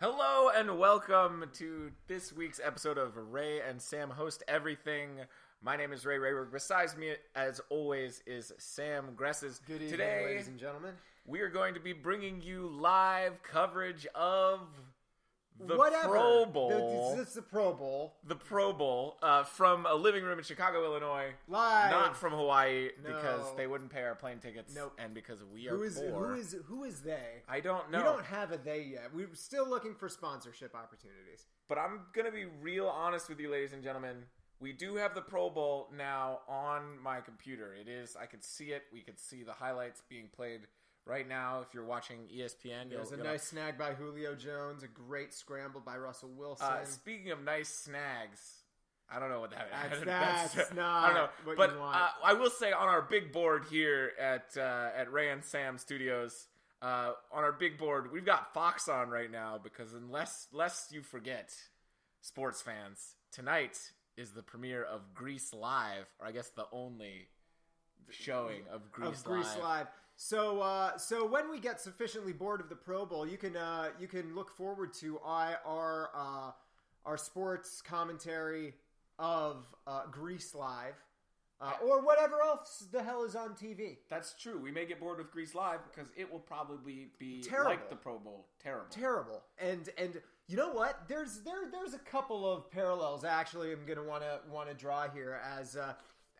Hello and welcome to this week's episode of Ray and Sam Host Everything. My name is Ray Rayberg. Besides me, as always, is Sam Gresses. Good evening, Today, ladies and gentlemen. We are going to be bringing you live coverage of the Whatever. Pro Bowl. It's the Pro Bowl. The Pro Bowl from a living room in Chicago, Illinois. Live. Not from Hawaii because No. they wouldn't pay our plane tickets. Nope. And because we are poor. Who is they? I don't know. We don't have a they yet. We're still looking for sponsorship opportunities. But I'm going to be real honest with you, ladies and gentlemen. We do have the Pro Bowl now on my computer. It is, I can see it. We can see the highlights being played right now. If you're watching ESPN, There's a nice snag by Julio Jones, a great scramble by Russell Wilson. Speaking of nice snags, I don't know what that is. That's not I don't know. what But you want. I will say on our big board here at Ray and Sam Studios, on our big board, we've got Fox on right now because lest you forget, sports fans, tonight is the premiere of Grease Live, or I guess the only showing of Grease Live. So when we get sufficiently bored of the Pro Bowl, you can look forward to our sports commentary of Grease Live or whatever else the hell is on TV. That's true. We may get bored with Grease Live because it will probably be terrible. like the Pro Bowl. Terrible. And you know what? There's a couple of parallels actually I'm going to want to draw here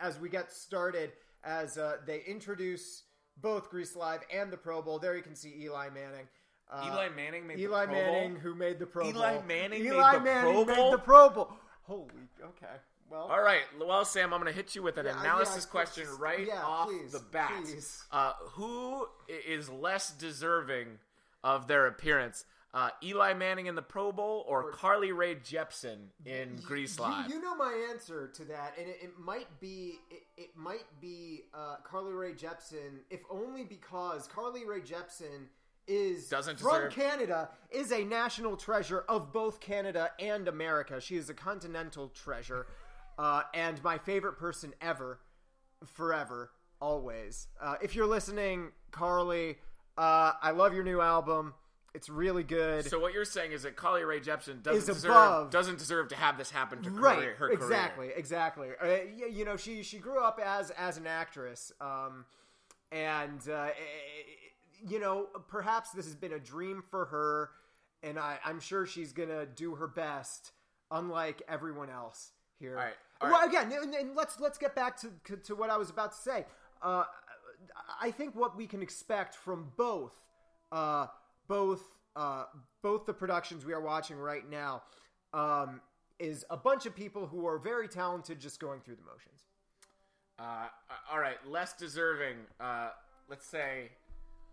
as we get started, as they introduce both Grease Live and the Pro Bowl. There you can see Eli Manning. Eli Manning made the Pro Bowl? Eli Manning, who made the Pro Bowl. Eli Manning made the Pro Bowl. Holy, okay. Well, all right. Well, Sam, I'm going to hit you with an analysis question off the bat. Who is less deserving of their appearance? Eli Manning in the Pro Bowl or Carly Rae Jepsen in Grease Live? You know my answer to that, and it might be Carly Rae Jepsen, if only because Carly Rae Jepsen is from Canada, is a national treasure of both Canada and America. She is a continental treasure, and my favorite person ever, forever, always. If you're listening, Carly, I love your new album. It's really good. So what you're saying is that Carly Rae Jepsen doesn't deserve to have this happen to her career. Exactly. You know, she grew up as an actress, and you know, perhaps this has been a dream for her, and I'm sure she's gonna do her best, unlike everyone else here. All right. Well, again, and let's get back to what I was about to say. I think what we can expect from both the productions we are watching right now is a bunch of people who are very talented just going through the motions. All right, less deserving. Let's say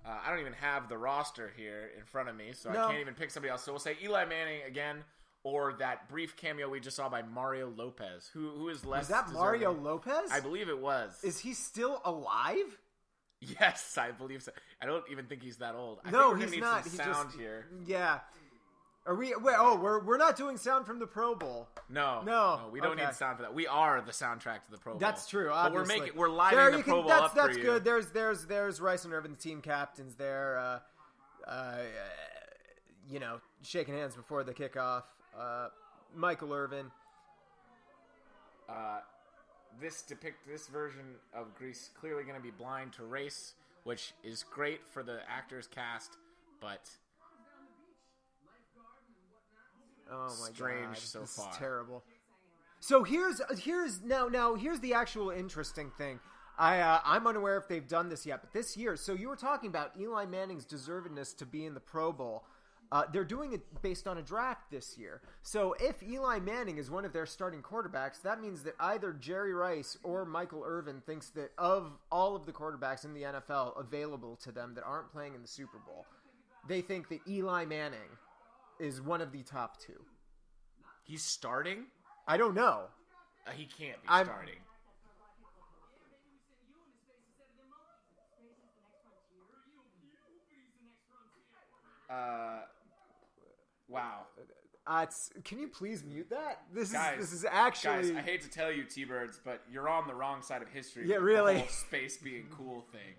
I don't even have the roster here in front of me, so I can't even pick somebody else. So we'll say Eli Manning again, or that brief cameo we just saw by Mario Lopez. Who is less deserving? Was that Mario Lopez? I believe it was. Is he still alive? Yes, I believe so. I don't even think he's that old. I no, think he's need not. Some sound here. Yeah. Are we? We're not doing sound from the Pro Bowl. No, we don't need sound for that. We are the soundtrack to the Pro Bowl. That's true. Obviously. But we're lining the Pro Bowl up that's for you. That's good. There's Rice and Irvin, the team captains there. You know, shaking hands before the kickoff. Michael Irvin. This version of Grease clearly going to be blind to race, which is great for the actors cast, but strange so far. This is terrible. So here's the actual interesting thing. I'm unaware if they've done this yet, but this year, so you were talking about Eli Manning's deservedness to be in the Pro Bowl. They're doing it based on a draft this year. So if Eli Manning is one of their starting quarterbacks, that means that either Jerry Rice or Michael Irvin thinks that of all of the quarterbacks in the NFL available to them that aren't playing in the Super Bowl, they think that Eli Manning is one of the top two. He's starting? I don't know. He can't be starting. Wow. Can you please mute that? This is Guys, actually... I hate to tell you, T-Birds, but you're on the wrong side of history. Yeah, really. The whole space being cool thing.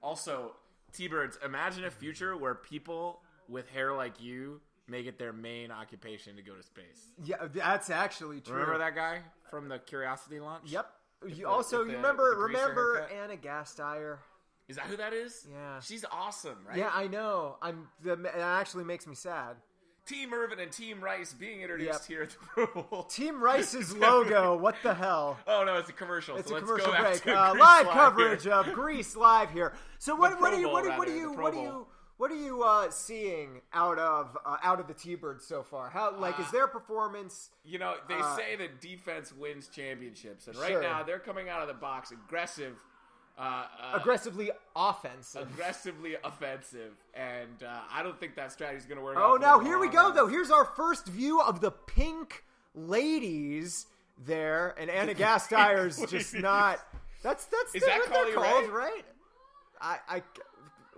Also, T-Birds, imagine a future where people with hair like you make it their main occupation to go to space. Yeah, that's actually true. Remember that guy from the Curiosity launch? Yep. You remember Anna Gasteyer? Is that who that is? Yeah. She's awesome, right? Yeah, I know. That actually makes me sad. Team Irvin and Team Rice being introduced here at the Pro Bowl. Team Rice's logo. What the hell? Oh no, it's a commercial. It's so a let's commercial go back break. to Live coverage of Greece live here. So what are you seeing out of the T-Birds so far? How is their performance? You know, they say that defense wins championships, and right Sure. now they're coming out of the box aggressive. Aggressively offensive. Aggressively offensive. And I don't think that strategy is going to work. Oh, now here we go, though. Here's our first view of the Pink Ladies there. And Anna Gasteyer's just not... That's is what that they're Carly called, Rae? right?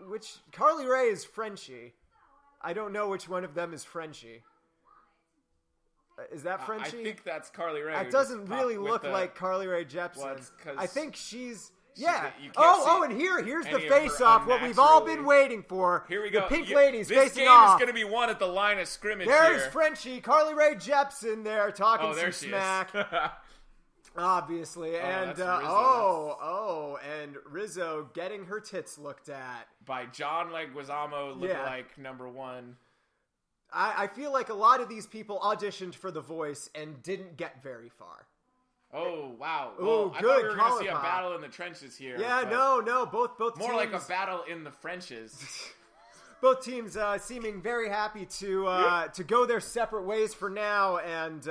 Which... Carly Rae is Frenchie. I don't know which one of them is Frenchie. Is that Frenchie? I think that's Carly Rae. It doesn't really look like Carly Rae Jepsen. Well, I think she's... You and here's the face-off, what we've all been waiting for. Here we go. The Pink Ladies this facing game off. is going to be won at the line of scrimmage There's here. Frenchie, Carly Rae Jepsen there talking there some she smack. is. Obviously. And that's Rizzo. And Rizzo getting her tits looked at. By John Leguizamo, like number one. I feel like a lot of these people auditioned for The Voice and didn't get very far. Oh, wow. Well, I thought we were going to see a battle in the trenches here. Yeah, no. Both more teams, like a battle in the Frenches. Both teams seeming very happy to go their separate ways for now and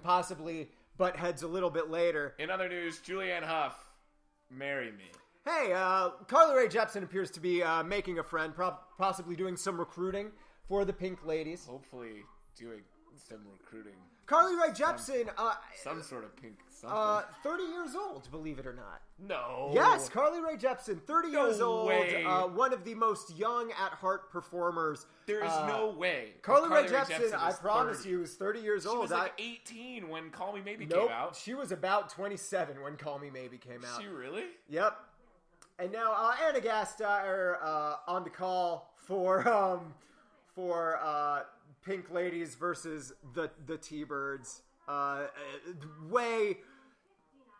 possibly butt heads a little bit later. In other news, Julianne Hough, marry me. Hey, Carly Rae Jepsen appears to be making a friend, possibly doing some recruiting for the Pink Ladies. Hopefully doing some recruiting. Carly Rae Jepsen, some sort of pink something. 30 years old, believe it or not. No. Yes, Carly Rae Jepsen, 30 years old, way. One of the most young at heart performers. There is no way. Carly Rae Jepsen, I promise you, is 30 years old. She was like 18 when Call Me Maybe came out. She was about 27 when Call Me Maybe came out. She really? Yep. And now Anna Gasteyer on the call for Pink Ladies versus the T-Birds. Way.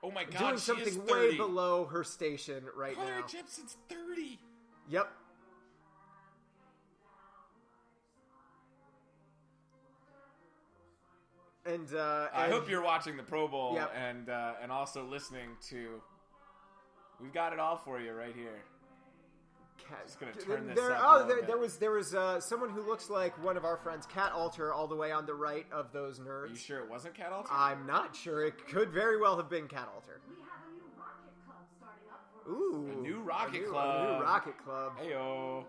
Oh my God, doing something way below her station right now. Carly Rae Jepsen's 30. Yep. And I hope you're watching the Pro Bowl yep. and also listening to. We've got it all for you right here. Just gonna turn this up. There was someone who looks like one of our friends, Cat Alter, all the way on the right of those nerds. Are you sure it wasn't Cat Alter? I'm not sure. It could very well have been Cat Alter. A new Rocket Club. A new Rocket Club. Heyo.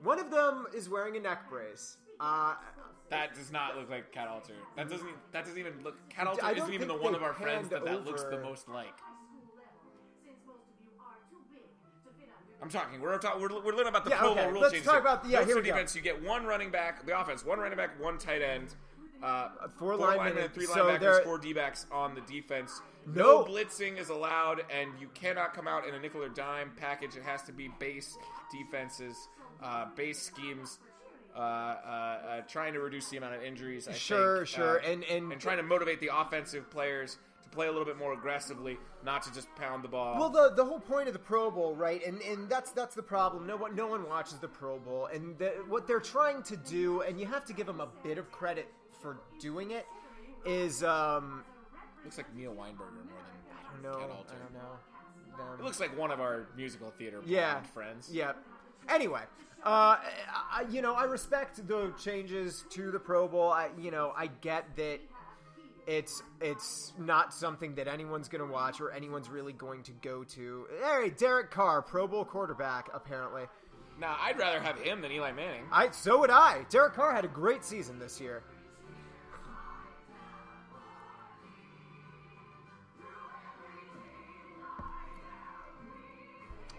One of them is wearing a neck brace. That does not look like Cat Alter. That doesn't even look. Cat Alter isn't even the one of our friends that looks the most like. I'm talking. We're learning about the Pro Bowl rule changes. Let's talk about the here we defense. Go. You get one running back. The offense, one running back, one tight end, four linemen, 3 linebackers, 4 D-backs on the defense. No blitzing is allowed, and you cannot come out in a nickel or dime package. It has to be base defenses, base schemes. Trying to reduce the amount of injuries. I think. And trying to motivate the offensive players to play a little bit more aggressively, not to just pound the ball. Well, the whole point of the Pro Bowl, right? And that's the problem. No one watches the Pro Bowl, and what they're trying to do, and you have to give them a bit of credit for doing it, is looks like Neil Weinberger more than I don't know. It looks like one of our musical theater friends. Yeah. Anyway. I respect the changes to the Pro Bowl. I get that it's not something that anyone's going to watch or anyone's really going to go to. Hey, Derek Carr, Pro Bowl quarterback, apparently. Nah, I'd rather have him than Eli Manning. So would I. Derek Carr had a great season this year.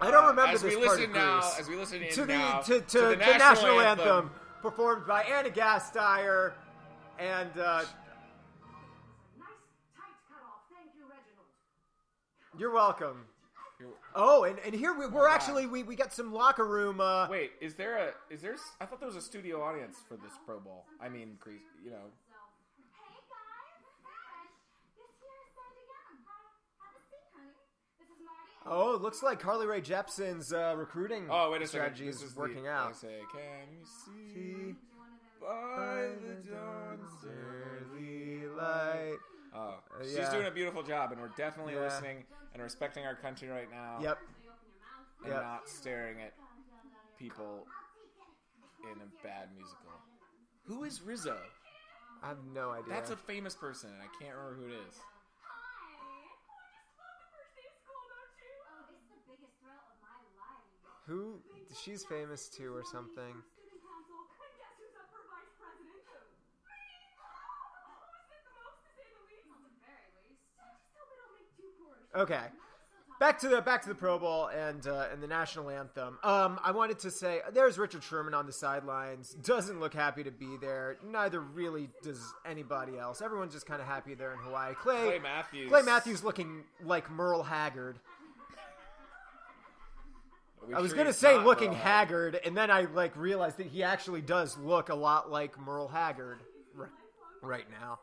I don't remember this part of Greece. As we listen to the national anthem performed by Anna Gasteyer and nice tight cutoff. Thank you, Reginald. You're welcome. Oh, and here we're actually we got some locker room. Wait, is there? I thought there was a studio audience for this Pro Bowl. I mean, you know. Hey guys, this here is Sandy Young. Have a seat, honey. This is Marty. Oh, it looks like Carly Rae Jepsen's recruiting strategy is working out. I say, can you see by the dawn's early light? Oh, she's doing a beautiful job, and we're definitely listening and respecting our country right now. Yep. And not staring at people in a bad musical. Who is Rizzo? I have no idea. That's a famous person, and I can't remember who it is. Hi. Oh, I just love the first day of school, don't you? Oh, it's the biggest thrill of my life. Who? She's famous too, or something. Student council. And guess who's up for vice president? Me. Oh, isn't it the most, to say the least? At the very least. Just hope I don't make too poor. Okay. Back to the Pro Bowl and the national anthem. I wanted to say there's Richard Sherman on the sidelines. Doesn't look happy to be there. Neither really does anybody else. Everyone's just kind of happy there in Hawaii. Clay Matthews looking like Merle Haggard. I was gonna say looking haggard, and then I realized that he actually does look a lot like Merle Haggard right now.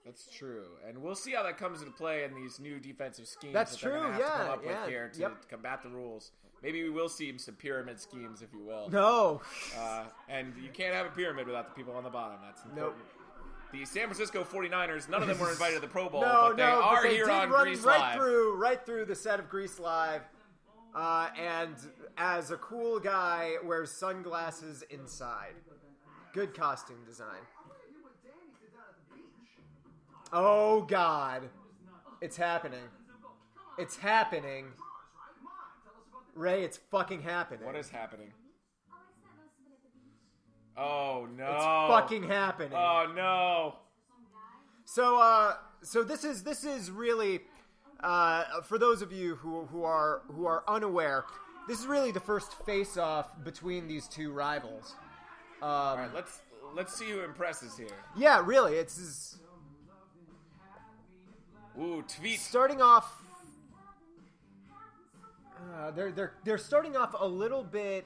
That's true, and we'll see how that comes into play in these new defensive schemes. That's that they're true, gonna have to come up yeah. with here to combat the rules. Maybe we will see some pyramid schemes, if you will. No, and you can't have a pyramid without the people on the bottom. That's important. Nope. The San Francisco 49ers, none of them were invited to the Pro Bowl, but but they are here on Grease Live. Right through the set of Grease Live, and as a cool guy, wears sunglasses inside. Good costume design. Oh, God. It's happening. It's happening. Ray, it's fucking happening. What is happening? Oh, no. It's fucking happening. Oh, no. So this is really, for those of you who are unaware, this is really the first face-off between these two rivals. All right, let's see who impresses here. Yeah, really, it's... Ooh, tweet. Starting off, they're starting off a little bit.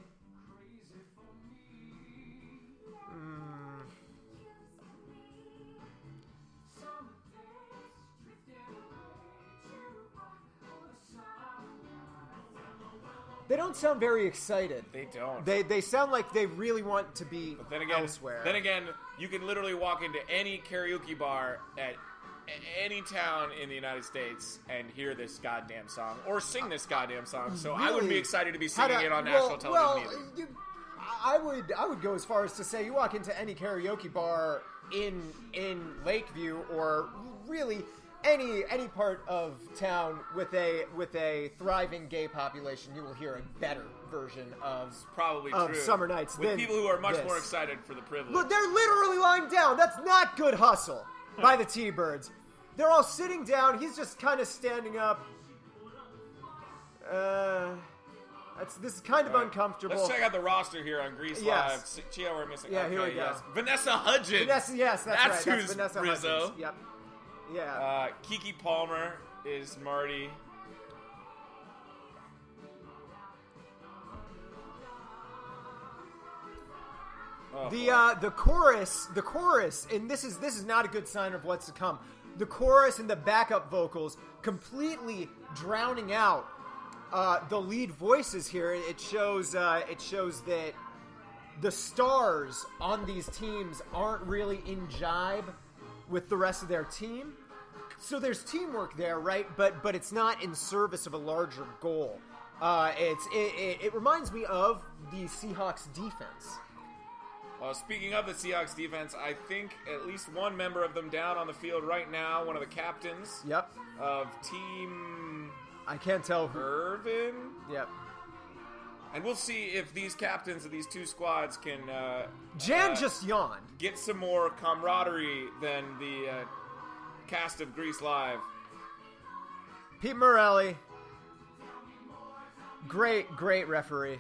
They don't sound very excited. They don't. They sound like they really want to be elsewhere. Then again, you can literally walk into any karaoke bar at any town in the United States and hear this goddamn song or sing this goddamn song. So really? I wouldn't be excited to be singing it on national television either. I would go as far as to say you walk into any karaoke bar in Lakeview or really any part of town with a thriving gay population, you will hear a better version of Summer Nights with than people who are much this. more excited for the privilege. Look, they're literally lying down. That's not good hustle by the T-Birds. They're all sitting down. He's just kind of standing up. This is kind of uncomfortable. Let's check out the roster here on Grease Live. See how we're missing. Yeah, here we go. Yes. Vanessa Hudgens. That's right. That's who's Vanessa Rizzo. Hudgens. Yep. Yeah. Kiki Palmer is Marty. Oh, the chorus, and this is not a good sign of what's to come. The chorus and the backup vocals completely drowning out the lead voices here. It shows that the stars on these teams aren't really in jibe with the rest of their team. So there's teamwork there, right? But it's not in service of a larger goal. It reminds me of the Seahawks defense. Speaking of the Seahawks defense, I think at least one member of them down on the field right now, one of the captains of Team... I can't tell who. Irvin? Yep. And we'll see if these captains of these two squads can... Jan just yawned. Get some more camaraderie than the cast of Grease Live. Pete Morelli. Great referee.